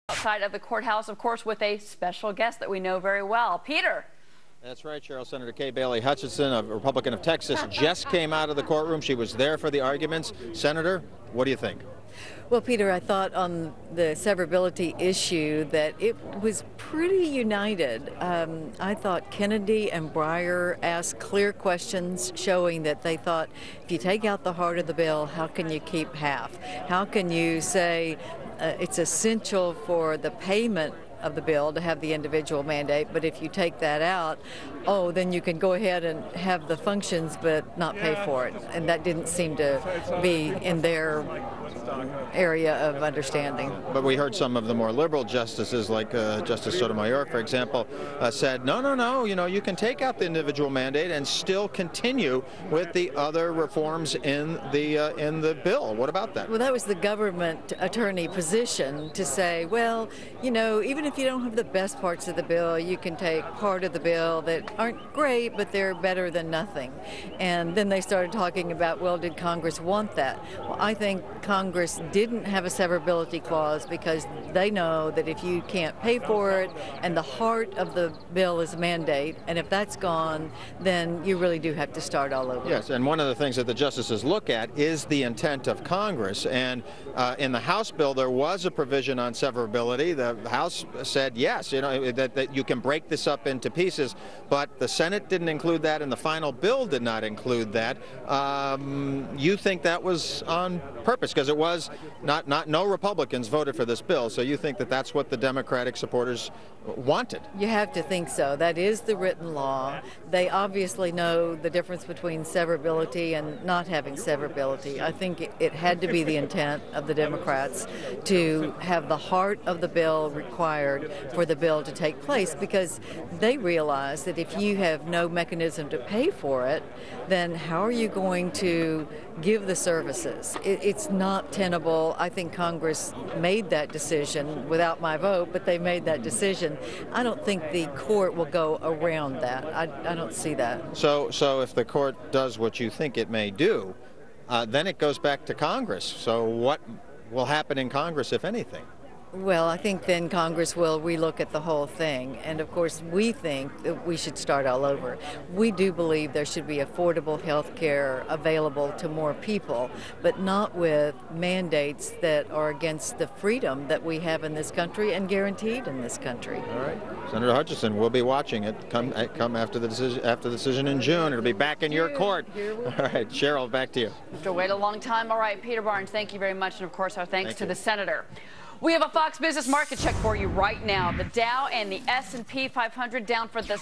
Outside of the courthouse, of course, with a special guest that we know very well. Peter. That's right, Cheryl. Senator Kay Bailey Hutchison, a Republican of Texas, just came out of the courtroom. She was there for the arguments. Senator, what do you think? Well, Peter, I thought on the severability issue that it was pretty united. I thought Kennedy and Breyer asked clear questions showing that they thought if you take out the heart of the bill, how can you keep half? How can you say it's essential for the payment of the bill to have the individual mandate, but if you take that out, then you can go ahead and have the functions but not pay for it. And that didn't seem to be in their area of understanding. But we heard some of the more liberal justices, like Justice Sotomayor, for example, said, no, you can take out the individual mandate and still continue with the other reforms in the bill. What about that? Well, that was the government attorney position to say, well, even if you don't have the best parts of the bill, you can take part of the bill that aren't great, but they're better than nothing. And then they started talking about, well, did Congress want that? Well, I think Congress didn't have a severability clause because they know that if you can't pay for it and the heart of the bill is a mandate, and if that's gone, then you really do have to start all over. Yes, and one of the things that the justices look at is the intent of Congress. And in the House bill, there was a provision on severability. The House said yes, that you can break this up into pieces, but the Senate didn't include that, and the final bill did not include that. You think that was on purpose because it was no Republicans voted for this bill, so you think that that's what the Democratic supporters wanted? You have to think so. That is the written law. They obviously know the difference between severability and not having severability. I think it had to be the intent of the Democrats to have the heart of the bill required for the bill to take place, because they realize that if you have no mechanism to pay for it, then how are you going to give the services? It's not tenable. I think Congress made that decision without my vote, but they made that decision. I don't think the court will go around that. I don't see that. So if the court does what you think it may do, then it goes back to Congress. So what will happen in Congress, if anything? Well, I think then Congress will relook at the whole thing. And of course, we think that we should start all over. We do believe there should be affordable health care available to more people, but not with mandates that are against the freedom that we have in this country and guaranteed in this country. All right. Senator Hutchison, we'll be watching it come after the decision in June. It'll be back in your court. All right, Cheryl, back to you. You have to wait a long time. All right, Peter Barnes, thank you very much. And of course, our thanks to the senator. We have a Fox Business Market Check for you right now. The Dow and the S&P 500 down for the